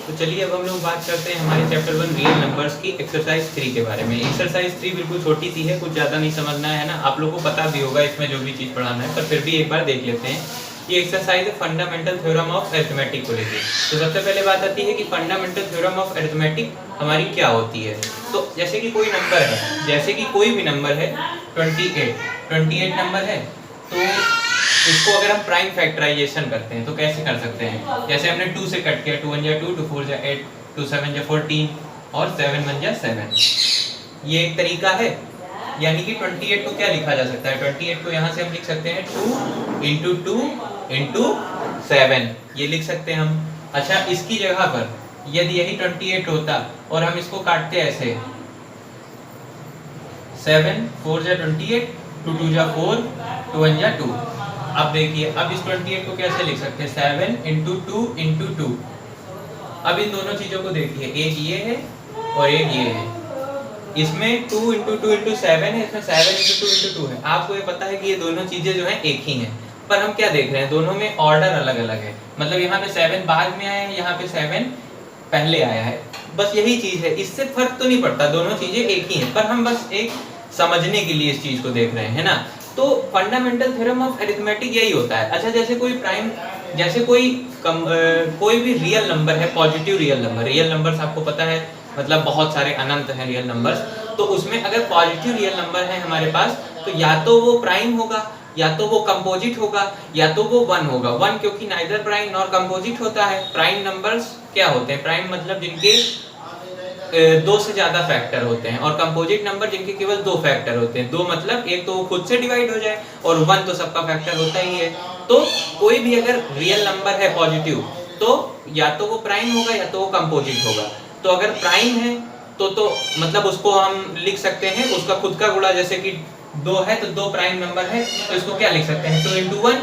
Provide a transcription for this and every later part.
तो चलिए अब हम लोग बात करते हैं हमारे चैप्टर 1 रियल नंबर्स की एक्सरसाइज 3 के बारे में। एक्सरसाइज 3 बिल्कुल छोटी सी है, कुछ ज़्यादा नहीं समझना है ना, आप लोगों को पता भी होगा इसमें जो भी चीज़ पढ़ाना है, पर फिर भी एक बार देख लेते हैं। ये एक्सरसाइज है फंडामेंटल थ्योरम ऑफ अरिथमेटिक को लेकर। तो सबसे पहले बात आती है कि फंडामेंटल थ्योरम ऑफ अरिथमेटिक हमारी क्या होती है। तो जैसे कि कोई नंबर है, जैसे कि कोई भी नंबर है 28 नंबर है, तो इसको अगर हम प्राइम फैक्टराइजेशन करते हैं तो कैसे कर सकते हैं। जैसे हमने 2 से कट किया, 2 1 जा 2, 2 4 जा 8, 2 7 जा 14 और 7 1 जा 7। ये एक तरीका है। यानी कि 28 को क्या लिखा जा सकता है, 28 को यहाँ से हम लिख सकते हैं 2 इंटू 2 इंटू 7, ये लिख सकते हैं हम। अच्छा, इसकी जगह पर यदि यही 28 होता और हम इसको काटते ऐसे 7 4 जा 28, 2 2 जा 4, 2 1 जा 2। अब देखिए, अब इस 28 को कैसे लिख सकते हैं, 7 इंटू 2 इंटू 2। अब इन दोनों चीजों को देखिए, एक ये है और एक ये है। इसमें 2 इंटू 2 इंटू 7 है, इसमें 7 इंटू 2 इंटू 2 है। आपको ये पता है कि ये दोनों चीजें जो है एक ही हैं, पर हम क्या देख रहे हैं, दोनों में ऑर्डर अलग अलग है। मतलब यहाँ पे 7 बाद में आया है, यहाँ पे 7 पहले आया है, बस यही चीज है। इससे फर्क तो नहीं पड़ता, दोनों चीजें एक ही हैं, पर हम बस एक समझने के लिए इस चीज को देख रहे हैं, है ना। तो फंडामेंटल थ्योरम ऑफ अरिथमेटिक यही होता है। अच्छा, जैसे कोई प्राइम, जैसे कोई भी रियल नंबर है, positive real number, real numbers आपको पता है मतलब बहुत सारे अनंत हैं रियल नंबर्स। तो उसमें अगर पॉजिटिव रियल नंबर है हमारे पास, तो या तो वो प्राइम होगा, या तो वो कंपोजिट होगा, या तो वो 1 होगा। 1 क्योंकि नाइदर प्राइम नॉर कंपोजिट होता है। प्राइम नंबर्स क्या होते हैं, प्राइम मतलब जिनके 2 से ज्यादा फैक्टर होते हैं, और कंपोजिट नंबर जिनके केवल 2 फैक्टर होते हैं। 2 मतलब एक तो वो खुद से डिवाइड हो जाए, और 1 तो सबका फैक्टर होता ही है। तो कोई भी अगर रियल नंबर है पॉजिटिव, तो या तो वो प्राइम होगा या तो वो कंपोजिट होगा। तो अगर प्राइम है तो मतलब उसको हम लिख सकते हैं उसका खुद का गुणा, जैसे कि 2 है तो 2 प्राइम नंबर है, तो इसको क्या लिख सकते हैं, 2 इंटू 1,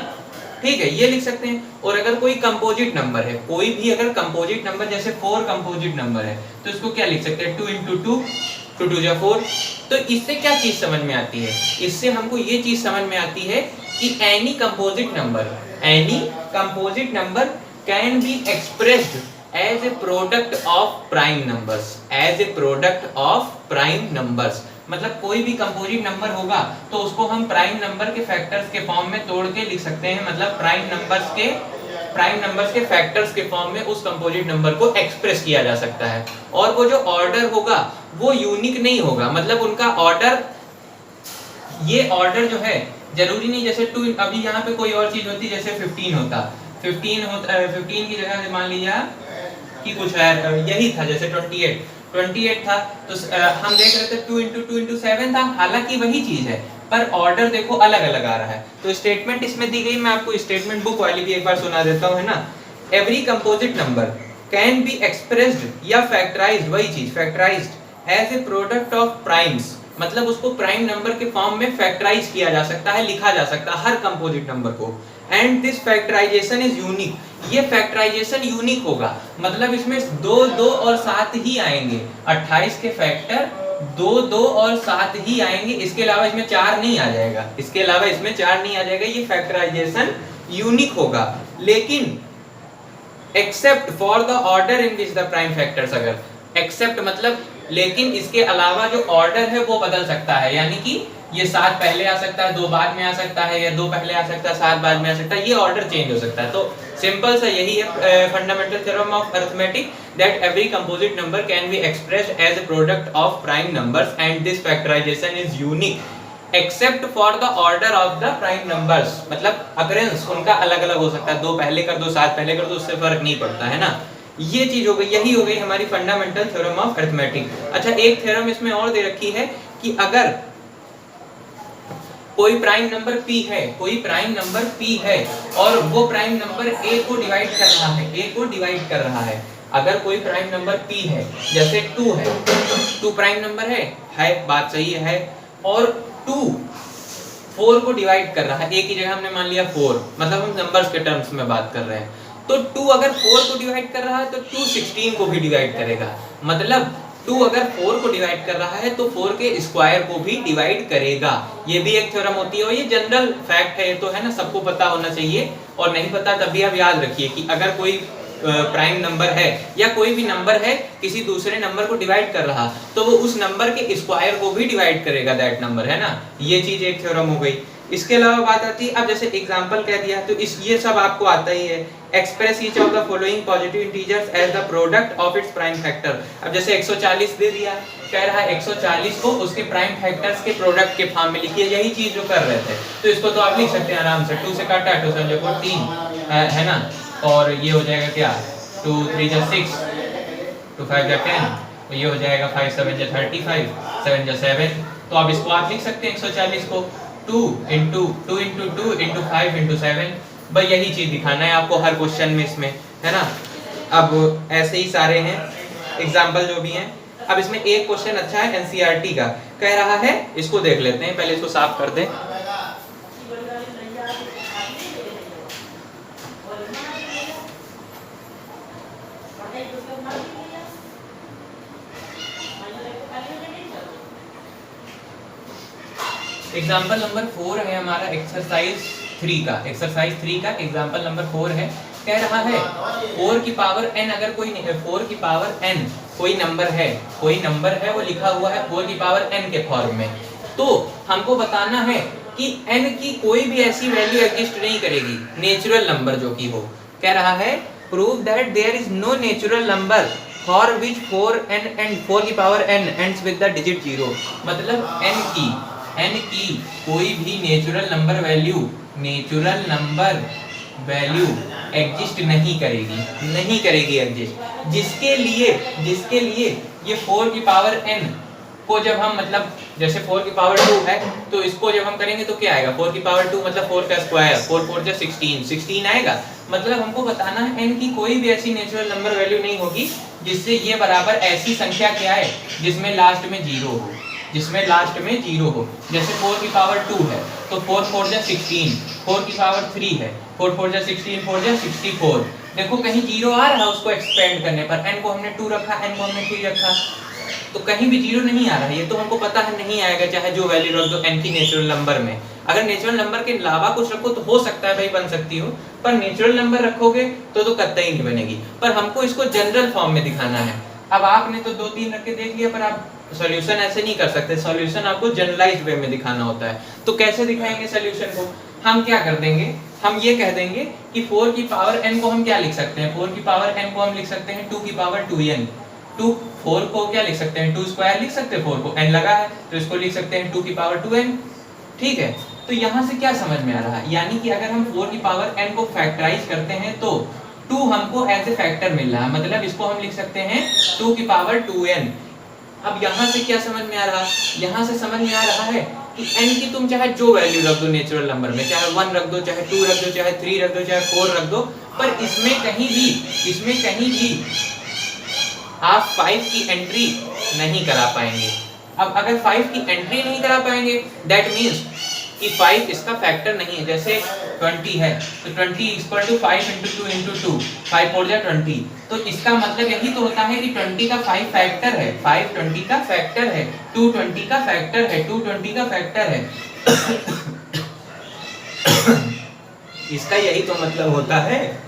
ठीक है, ये लिख सकते हैं। और अगर कोई कंपोजिट नंबर है, कोई भी अगर कंपोजिट नंबर, जैसे 4 कंपोजिट नंबर है, तो इसको क्या लिख सकते हैं, 2 इंटू 2, 2 2 जा 4। तो इससे क्या चीज समझ में आती है, इससे हमको ये चीज समझ में आती है कि any composite number can be expressed as a product of prime numbers, as a product of prime numbers. मतलब कोई भी कंपोजिट नंबर होगा तो उसको हम प्राइम नंबर के फैक्टर्स के फॉर्म में तोड़ के लिख सकते हैं। मतलब प्राइम नंबर्स के फैक्टर्स के फॉर्म में उस कंपोजिट नंबर को एक्सप्रेस किया जा सकता है। और वो जो ऑर्डर होगा वो यूनिक नहीं होगा, मतलब उनका ऑर्डर, ये ऑर्डर जो है जरूरी नहीं, जैसे 2, अभी यहाँ पे कोई और चीज होती, जैसे 15 होता, 15 की जगह मान लीजिए कि कुछ है, यही था, जैसे 28 था, तो हम देख रहे थे 2 इंटू 2 इंटू 7 था, हालांकि वही चीज है, पर ऑर्डर देखो अलग अलग आ रहा है। तो स्टेटमेंट इसमें दी गई, मैं आपको स्टेटमेंट बुक वाली भी एक बार सुना देता हूँ, है ना। Every composite number can be expressed या फैक्टराइज्ड, वही चीज factorized, as a product of primes, मतलब उसको प्राइम नंबर के फॉर्म में फैक्टराइज किया जा सकता है, लिखा जा सकता है हर कंपोजिट नंबर को। And this factorization is unique, ये फैक्टराइजेशन यूनिक होगा, मतलब इसमें 2 2 और 7 ही आएंगे। 28 के फैक्टर 2 2 और 7 ही आएंगे, इसके अलावा इसमें 4 नहीं आ जाएगा, इसके अलावा इसमें 4 नहीं आ जाएगा। ये फैक्टराइजेशन यूनिक होगा, लेकिन accept for the order in which the prime factors, अगर एक्सेप्ट मतलब लेकिन इसके अलावा जो ऑर्डर है वो बदल सकता है। यानी कि ये 7 पहले आ सकता है, 2 बाद में आ सकता है, या 2 पहले आ सकता है, 7 बाद में आ सकता है, ये ऑर्डर चेंज हो सकता है। तो सिंपल सा यही है fundamental theorem of arithmetic, that every composite number can be expressed as a product of prime numbers and this factorization is unique except for the order of the prime numbers. मतलब occurrence उनका अलग अलग हो सकता है, 2 पहले कर दो, 7 पहले कर दो, उससे फर्क नहीं पड़ता, है ना। ये चीज हो गई, यही हो गई हमारी फंडामेंटल थ्योरम ऑफ अरिथमेटिक। अच्छा, एक थ्योरम इसमें और दे रखी है कि अगर कोई प्राइम नंबर p है, कोई प्राइम नंबर p है और वो प्राइम नंबर a को डिवाइड कर रहा है, a को डिवाइड कर रहा है। अगर कोई प्राइम नंबर p है, जैसे 2 है, 2 प्राइम नंबर है, बात सही है, और 2 4 को डिवाइड कर रहा है, a की जगह हमने मान लिया 4, मतलब हम नंबर्स के टर्म्स में बात कर रहे हैं। तो 2 अगर 4 को डिवाइड कर रहा है तो 2 16 को भी डिवाइड करेगा। मतलब 2 अगर 4 को डिवाइड कर रहा है तो 4 के स्क्वायर को भी डिवाइड करेगा। ये भी एक थ्योरम होती है और ये जनरल फैक्ट है, ये तो है ना, सबको पता होना चाहिए। और नहीं पता तब भी आप याद रखिए कि अगर कोई प्राइम नंबर है या कोई भी नंबर है किसी दूसरे नंबर को डिवाइड कर रहा तो वो उस नंबर के स्क्वायर को भी डिवाइड करेगा दैट नंबर, है ना। ये चीज एक थ्योरम हो गई। इसके अलावा बात आती है, अब जैसे एग्जांपल कह दिया तो इस ये सब आपको आता ही है। Express each of the following positive integers as the product of its prime factor. अब जैसे 140 दे दिया, कह रहा है 140 को उसके प्राइम फैक्टर्स के प्रोडक्ट के फॉर्म में लिखिए, यही चीज जो कर रहे थे। तो इसको तो आप लिख सकते हैं आराम से, 2 से काटा 2 7 4 3 है ना, और ये हो जाएगा क्या 2 3 6 2 5 10, तो ये हो जाएगा 5 7 35 7 7। तो अब इसको आप लिख सकते हैं 140 को 2 into 2 into 2 into 5 into 7। भाई यही चीज दिखाना है आपको हर क्वेश्चन में इसमें, है ना। अब ऐसे ही सारे हैं एग्जाम्पल जो भी हैं। अब इसमें एक क्वेश्चन अच्छा है एनसीईआरटी का, कह रहा है, इसको देख लेते हैं, पहले इसको साफ कर दें। एग्जाम्पल नंबर 4 है हमारा एक्सरसाइज 3 का। एक्सरसाइज 3 का एग्जाम्पल नंबर 4 है, कह रहा है 4 की पावर n, अगर कोई 4 की पावर n कोई नंबर है, वो लिखा हुआ है 4 की पावर n के फॉर्म में, तो हमको बताना है कि n की कोई भी ऐसी वैल्यू एग्जिस्ट नहीं करेगी, नेचुरल नंबर जो कि हो। कह रहा है prove that there is no natural number for which 4 की power n ends with the digit 0। मतलब n की कोई भी नेचुरल नंबर वैल्यू एग्जिस्ट नहीं करेगी एग्जिस्ट, जिसके लिए ये 4 की पावर n को जब हम, मतलब जैसे 4 की पावर 2 है तो इसको जब हम करेंगे तो क्या आएगा, 4 की पावर 2 मतलब 4 का स्क्वायर, 4 4 जा 16 आएगा। मतलब हमको बताना है n की कोई भी ऐसी नेचुरल नंबर वैल्यू नहीं होगी जिससे ये बराबर ऐसी संख्या क्या है जिसमें लास्ट में 0 हो, जैसे 4 की पावर 2 है तो 4 4 जा 16, 4 की पावर 3 है 4 4 जा 16, 4 जा 64। देखो कहीं 0 आ रहा है उसको एक्सपेंड करने पर, n को हमने 2 रखा, n को हमने 3 रखा, तो कहीं भी 0 नहीं आ रहा है। ये तो हमको पता है नहीं आएगा, चाहे जो वैल्यू रख दो n की नेचुरल नंबर में। अगर नेचुरल नंबर के अलावा कुछ रखो तो हो सकता है भाई बन सकती हो, पर नेचुरल नंबर रखोगे तो कतई नहीं बनेगी। पर हमको इसको जनरल फॉर्म में दिखाना है। अब आपने तो 2-3 रख के देख लिया, पर आप सॉल्यूशन ऐसे नहीं कर सकते, सॉल्यूशन आपको जनरलाइज्ड वे में दिखाना होता है। तो कैसे दिखाएंगे सॉल्यूशन को, हम क्या कर देंगे, हम ये कह देंगे कि 4 की पावर n को हम क्या लिख सकते हैं, 4 की पावर n को हम लिख सकते हैं 2 की पावर 2n। 4 को क्या लिख सकते हैं, 2 स्क्वायर लिख सकते हैं, 4 को n लगा है तो इसको लिख सकते हैं 2 की पावर 2n। ठीक है, तो यहाँ से क्या समझ में आ रहा है, यानी कि अगर हम 4 की पावर n को फैक्टराइज करते हैं तो 2 हमको एज ए फैक्टर मिल रहा है, मतलब इसको हम लिख सकते हैं 2 की पावर 2n। अब यहाँ से क्या समझ में आ रहा है, यहाँ से समझ में आ रहा है कि n की तुम चाहे जो वैल्यू रख दो नेचुरल नंबर में, चाहे 1 रख दो, चाहे 2 रख दो, चाहे 3 रख दो, चाहे 4 रख दो, पर इसमें कहीं भी आप 5 की एंट्री नहीं करा पाएंगे। अब अगर 5 की एंट्री नहीं करा पाएंगे दैट मीन्स कि 5 इसका फैक्टर नहीं है। जैसे 20 है तो 20 इक्वल टू 5 इंटू 2 इंटू 2, 5 4 जा 20, तो इसका मतलब यही तो होता है कि 20 का 5 फैक्टर है, 5 20 का फैक्टर है, 2 20 का फैक्टर है, 2 20 का फैक्टर है। इसका यही तो मतलब होता है।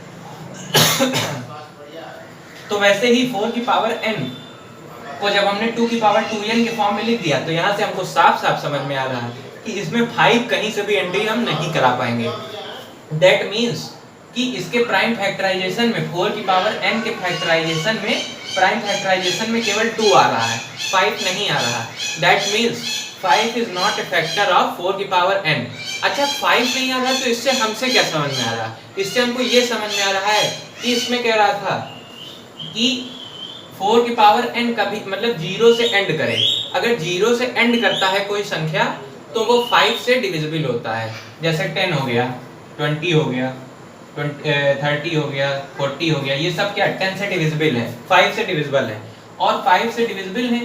तो वैसे ही 4 की पावर n को जब हमने 2 की पावर 2n के फॉर्म में लिख दिया तो यहाँ से हमको साफ साफ समझ में आ रहा है कि इसमें 5 कहीं से भी एंट्री हम नहीं करा पाएंगे। दैट मीन्स कि इसके प्राइम फैक्टराइजेशन में 4 की पावर n के फैक्टराइजेशन में प्राइम फैक्टराइजेशन में केवल 2 आ रहा है, 5 नहीं आ रहा। That means 5 is not a factor of 4 की पावर n। अच्छा 5 नहीं आ रहा तो इससे हमसे क्या समझ में आ रहा है, इससे हमको ये समझ में आ रहा है कि इसमें कह रहा था कि 4 की पावर n कभी मतलब 0 से एंड करे। अगर 0 से एंड करता है कोई संख्या तो वो 5 से डिविजिबल होता है। जैसे 10 हो गया, 20 हो गया, 30 हो गया, 40 हो गया, ये सब क्या 10 से डिविजिबल है, 5 से डिविजिबल है। और 5 से डिविजिबल है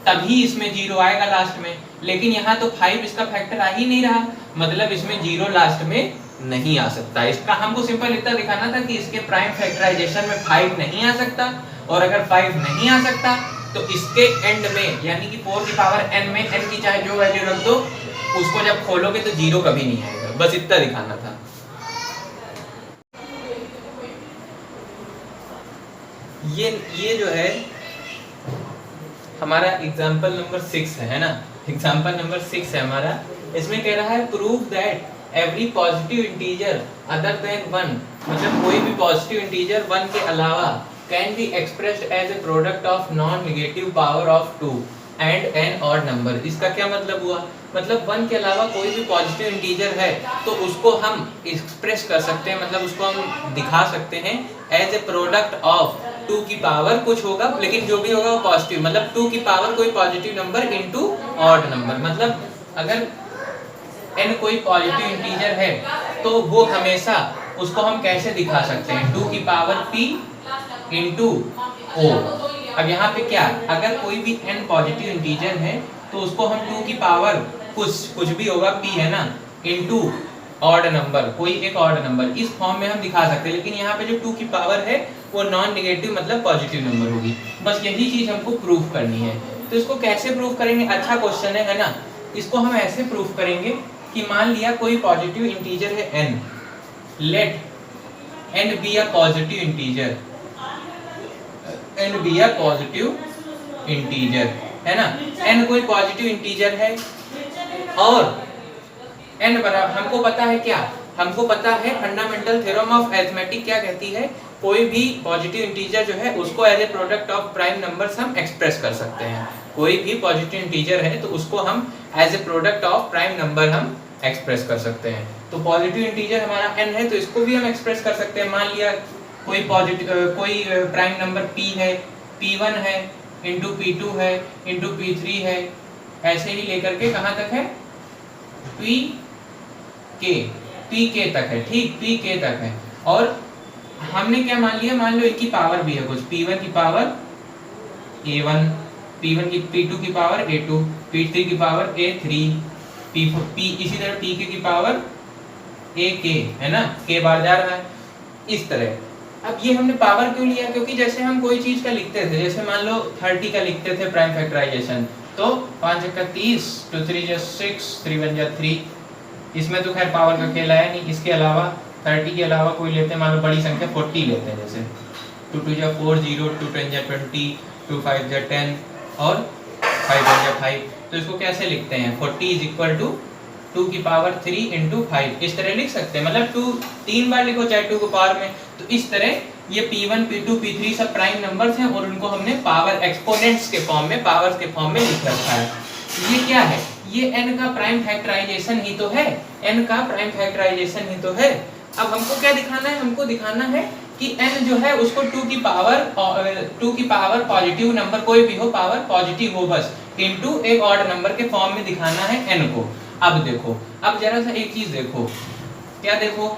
तभी इसमें 0 आएगा लास्ट में, लेकिन यहाँ तो 5 इसका फैक्टर आ ही नहीं रहा, मतलब इसमें 0 लास्ट में नहीं आ सकता। इसका हमको सिंपल इतना दिखाना था कि इसके प्राइम फैक्टराइजेशन में 5 नहीं आ सकता, और अगर 5 नहीं आ सकता तो इसके एंड में यानी कि 4 की पावर n में n की चाहे जो वैल्यू रख दो, उसको जब खोलोगे तो 0 कभी नहीं आएगा। बस इतना दिखाना था। ये जो है हमारा एग्जाम्पल नंबर 6 है ना, एग्जाम्पल नंबर 6 है हमारा। इसमें कह रहा है prove that every positive integer other than 1, मतलब कोई भी पॉजिटिव इंटीजर 1 के अलावा can be expressed as a product of non negative power of 2 and an odd number. इसका क्या मतलब हुआ, मतलब 1 के अलावा कोई भी पॉजिटिव इंटीजर है तो उसको हम एक्सप्रेस कर सकते हैं, मतलब उसको हम दिखा सकते हैं एज ए प्रोडक्ट ऑफ 2 की पावर कुछ होगा, लेकिन जो भी होगा वो पॉजिटिव, मतलब 2 की पावर कोई positive number into odd number. मतलब अगर n कोई पॉजिटिव इंटीजर है तो वो हमेशा उसको हम कैसे दिखा सकते हैं, 2 की पावर p इनटू o। अब यहाँ पे क्या, अगर कोई भी n पॉजिटिव इंटीजर है तो उसको हम 2 की पावर कुछ भी होगा p है ना, इनटू ऑड नंबर, कोई एक ऑड नंबर, इस फॉर्म में हम दिखा सकते हैं। लेकिन यहाँ पे जो 2 की पावर है वो नॉन नेगेटिव मतलब पॉजिटिव नंबर होगी। बस यही चीज हमको प्रूफ करनी है। तो इसको कैसे प्रूफ करेंगे, अच्छा क्वेश्चन है ना। इसको हम ऐसे प्रूफ करेंगे कि मान लिया कोई पॉजिटिव इंटीजर है n, let n be a positive integer, n be a positive integer है ना, n कोई पॉजिटिव इंटीजर है और n बराबर, हमको पता है क्या, हमको पता है फंडामेंटल थ्योरम ऑफ अरिथमेटिक क्या कहती है, कोई भी पॉजिटिव इंटीजर जो है उसको as a product of prime numbers हम एक्सप्रेस कर सकते हैं। कोई भी पॉजिटिव इंटीजर है तो उसको हम as a product of prime number हम एक्सप्रेस कर सकते हैं। तो पॉजिटिव इंटीजर हमारा n है तो इसको भी हम एक्सप्रेस कर सकते हैं। मान लिया कोई कोई प्राइम नंबर p है, p1 है इंटू p2 है इंटू p3 है, ऐसे ही लेकर के कहाँ तक है, pk तक है, ठीक, pk तक है। और हमने क्या मान लिया, मान लो इनकी पावर भी है कुछ, p1 की पावर a1, p1 की p2 की पावर a2, p3 की पावर a3, इसी तरह pk की पावर ak है ना, k बार जा रहा है इस तरह। अब ये हमने पावर क्यों लिया, क्योंकि जैसे हम कोई चीज का लिखते थे, जैसे मान लो 30 का लिखते थे प्राइम फैक्टराइजेशन, तो 5 × 30, 2 3 6, 3 1 3, इसमें तो खैर पावर का खेल आया नहीं। इसके अलावा 30 के अलावा कोई लेते हैं, मान लो बड़ी संख्या 40 लेते हैं, जैसे 2 2 4 0, 2 10 20, 2 5 10 और 5 1 5। तो इसको कैसे लिखते हैं, 40 = 2 की पावर 3 × 5, इस तरह लिख सकते हैं। मतलब 2 3 बार लिखो चाहे 2 को पावर में, तो इस तरह ये p1 p2 p3 सब प्राइम नंबर्स हैं और उनको हमने पावर एक्सपोनेंट्स के फॉर्म में, पावर्स के फॉर्म में लिख रखा है। ये क्या है, ये n का प्राइम फैक्टराइजेशन ही तो है, n का प्राइम फैक्टराइजेशन ही तो है। अब हमको क्या दिखाना है, हमको दिखाना है कि n जो है उसको 2 की पावर पॉजिटिव नंबर कोई भी हो, पावर पॉजिटिव हो बस, इनटू एक ऑड नंबर के फॉर्म में दिखाना है n को। अब देखो, अब जरा सा एक चीज देखो, क्या देखो,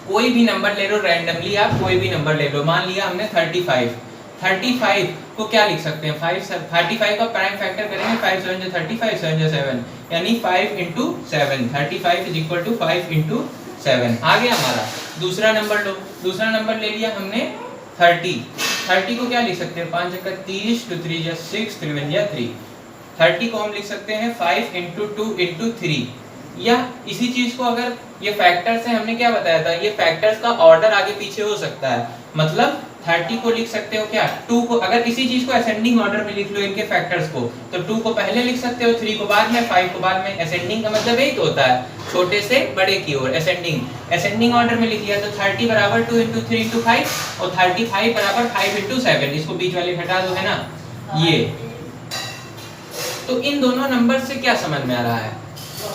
कोई भी नंबर ले लो रैंडमली, आप कोई भी नंबर ले लो, मान लिया हमने 35 को क्या लिख सकते हैं, 35 का प्राइम फैक्टर करेंगे, 5 7 35, 7 7, यानी 5 × 7, 35 = 5 × 7 आ गया हमारा। दूसरा नंबर लो, दूसरा नंबर ले लिया हमने 30 को क्या लिख सकते हैं, 5 × 30, 2 3 6, 3 1 3, 30 को हम लिख सकते हैं 5 × 2 × 3। या इसी चीज को अगर ये फैक्टर्स है, हमने क्या बताया था, ये फैक्टर्स का ऑर्डर आगे पीछे हो सकता है, मतलब 30 को लिख सकते हो क्या, 2 को, अगर इसी चीज को असेंडिंग ऑर्डर में लिख लो इनके फैक्टर्स को, तो 2 को पहले लिख सकते हो, 3 को बाद में, 5 को बाद में। असेंडिंग का मतलब यही तो होता है, छोटे से बड़े की ओर असेंडिंग ऑर्डर में लिख लिया, तो 30 = 2 × 3 × 5 और 35 = 5 × 7, इसको बीच वाले हटा दो, है ना ये। तो इन दोनों नंबर से क्या समझ में आ रहा है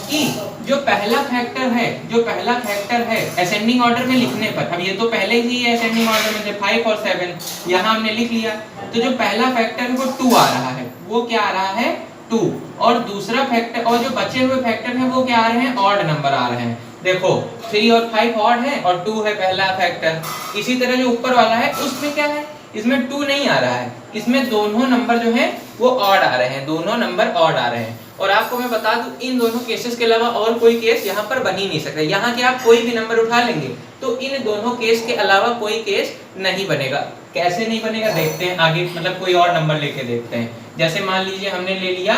कि जो पहला फैक्टर है असेंडिंग ऑर्डर में लिखने पर, अब ये तो पहले ही है असेंडिंग ऑर्डर में थे 5 और 7, यहाँ हमने लिख लिया, तो जो पहला फैक्टर है वो 2 आ रहा है, वो क्या आ रहा है 2, और दूसरा फैक्टर, और जो बचे हुए फैक्टर हैं वो क्या आ रहे हैं, ऑड नंबर आ रहे हैं। देखो 3 और 5 ऑड है और 2 है पहला फैक्टर। इसी तरह जो ऊपर वाला है उसमें क्या है, इसमें 2 नहीं आ रहा है, इसमें दोनों नंबर जो हैं वो ऑड आ रहे हैं, दोनों नंबर ऑड आ रहे हैं। और आपको मैं बता दूं इन दोनों केसेस के अलावा और कोई केस यहाँ पर बन ही नहीं सकता। यहाँ के आप कोई भी नंबर उठा लेंगे तो इन दोनों केस के अलावा कोई केस नहीं बनेगा। कैसे नहीं बनेगा देखते हैं आगे, मतलब कोई और नंबर लेके देखते हैं। जैसे मान लीजिए हमने ले लिया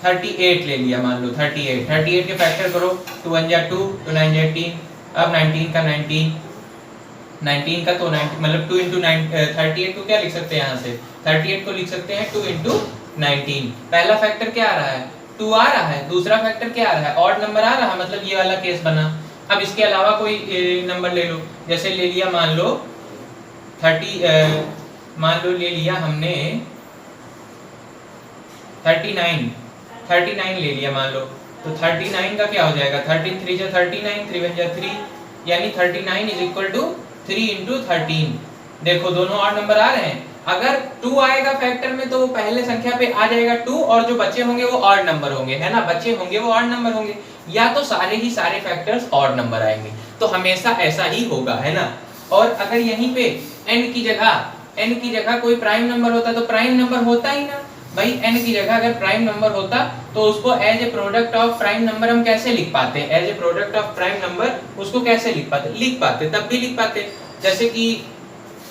38 ले लिया, मान लो 38 के फैक्टर करो, 2 1 जा 2, 2 9 जा 18, अब 19 का 19 का तो 90 मतलब 2 into 38 को क्या लिख सकते हैं, यहाँ से 38 को लिख सकते हैं 2 into 19। पहला फैक्टर क्या आ रहा है, 2 आ रहा है, दूसरा फैक्टर क्या आ रहा है, ऑड नंबर आ रहा है, मतलब ये वाला केस बना। अब इसके अलावा कोई नंबर ले लो, जैसे ले लिया मान लो 30 ले लिया हमने 39 ले लिया मान लो, तो 39 का क्या हो जाएगा, 13 3 जा 39, 3 1 जा 3, यानी 39 इज इक्वल टू 3 into 13। देखो दोनों ऑड नंबर आ रहे हैं, अगर 2 आएगा फैक्टर में तो वो पहले संख्या पे आ जाएगा 2, और जो बचे होंगे वो ऑड नंबर होंगे, है ना, बचे होंगे वो ऑड नंबर होंगे, या तो सारे ही सारे फैक्टर्स ऑड नंबर आएंगे। तो हमेशा ऐसा ही होगा, है ना। और अगर यहीं पे n की जगह कोई प्राइम नंबर होता तो प्राइम नंबर होता ही ना भाई, n की जगह अगर प्राइम नंबर होता तो उसको as a product of prime number हम कैसे लिख पाते, as a product of prime number उसको कैसे लिख पाते, तब भी लिख पाते। जैसे कि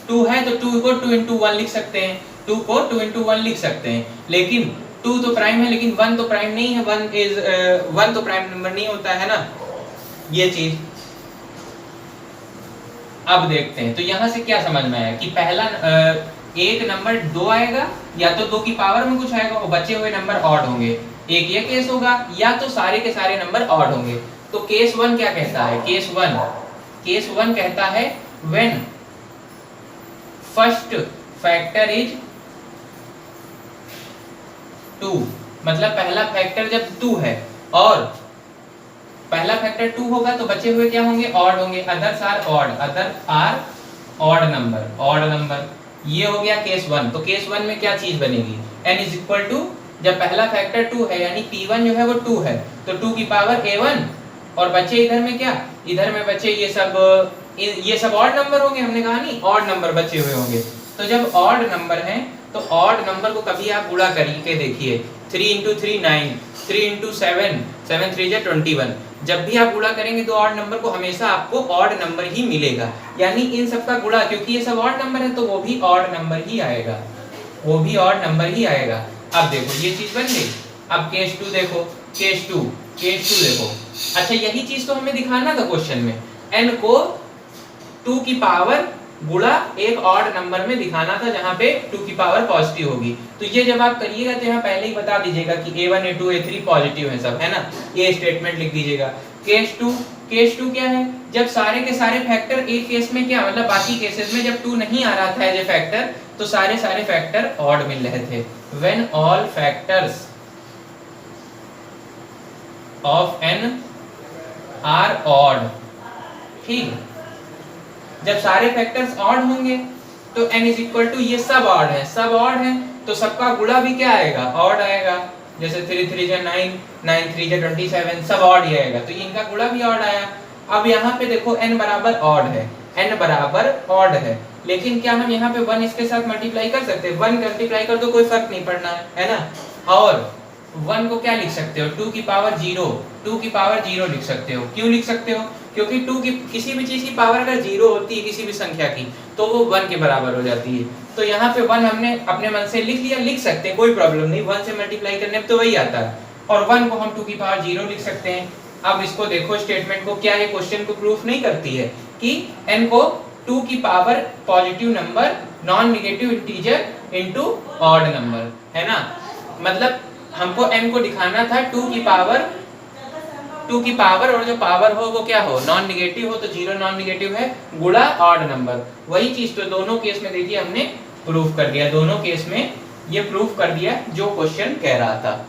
2 है तो 2 को 2 into 1 लिख सकते हैं, 2 को 2 into 1 लिख सकते हैं, लेकिन 2 तो प्राइम है लेकिन 1 तो प्राइम नहीं है, 1 तो प्राइम नंबर नहीं होता है ना, ये चीज। अब देखते हैं, तो यहाँ से क्या समझ में आया कि पहला एक नंबर 2 आएगा या तो 2 की पावर में कुछ आएगा और बचे हुए नंबर ऑड होंगे, एक ये केस होगा, या तो सारे के सारे नंबर ऑड होंगे। तो केस 1 क्या कहता है, केस 1 कहता है व्हेन फर्स्ट फैक्टर इज 2, मतलब पहला फैक्टर जब 2 है और पहला फैक्टर 2 होगा तो बचे हुए क्या होंगे, ऑड होंगे, अदर्स आर ऑड नंबर। ये हो गया केस 1। तो केस 1 में क्या चीज बनेगी, n इज इक्वल टू, जब पहला फैक्टर 2 है यानी p1 जो है वो 2 है, तो 2 की पावर a1, और बचे इधर में क्या, इधर में बचे ये सब ऑड नंबर होंगे, हमने कहा नहीं ऑड नंबर बचे हुए होंगे। तो जब ऑड नंबर हैं तो ऑड नंबर को कभी आप गुणा करके देखिए, 3 into 3 9, 3 into 7 7 3 जा 21, जब भी आप गुणा करेंगे तो ऑड नंबर को हमेशा आपको ऑड नंबर ही मिलेगा, यानी इन सब का गुणा, क्योंकि ये सब ऑड नंबर है तो वो भी ऑड नंबर ही आएगा, अब देखो ये चीज बन गई। अब केस 2 देखो, केस 2 देखो, अच्छा यही चीज तो हमें दिखाना था क्वेश्चन में, n को 2 की पावर गुणा एक ऑड नंबर में दिखाना था जहां पे 2 की पावर पॉजिटिव होगी। तो ये जब आप करिएगा तो यहाँ पहले ही बता दीजिएगा कि a1 a2 a3 पॉजिटिव है सब, है ना, ये स्टेटमेंट लिख दीजिएगा। केस 2 क्या है, जब सारे के सारे फैक्टर, एक केस में क्या मतलब बाकी केसेस में जब 2 नहीं आ रहा था एज ए फैक्टर तो सारे फैक्टर ऑड मिल रहे थे। When all factors of n are odd, ठीक, जब सारे फैक्टर्स ऑड होंगे तो n इज इक्वल टू, ये सब ऑड है तो सबका गुणा भी क्या आएगा, ऑड आएगा। जैसे 3 3 जा 9, 9 3 जा 27, सब ऑड ही आएगा, तो इनका गुणा भी ऑड आया। अब यहाँ पे देखो n बराबर ऑड है, लेकिन क्या हम यहाँ पे 1 इसके साथ मल्टीप्लाई कर सकते हैं, 1 मल्टीप्लाई कर दो कोई फर्क नहीं पड़ना है ना। और 1 को क्या लिख सकते हो, 2 की पावर 0 लिख सकते हो। क्यों लिख सकते हो, क्योंकि 2 की किसी भी चीज की पावर अगर 0 होती है किसी भी संख्या की तो वो 1 के बराबर हो जाती है। तो यहाँ पे 1 हमने अपने मन से लिख लिया, लिख सकते हैं कोई प्रॉब्लम नहीं, 1 से मल्टीप्लाई करने तो वही आता है, और 1 को हम 2 की पावर 0 लिख सकते हैं। अब इसको देखो स्टेटमेंट को, क्या ये क्वेश्चन को प्रूफ नहीं करती है कि n को 2 की power positive number non negative integer into odd number, है ना, मतलब हमको n को दिखाना था 2 की पावर और जो पावर हो वो क्या हो, नॉन नेगेटिव हो, तो 0 नॉन नेगेटिव है, गुणा ऑड नंबर, वही चीज तो दोनों केस में देखिए हमने प्रूफ कर दिया, दोनों केस में ये प्रूफ कर दिया जो क्वेश्चन कह रहा था।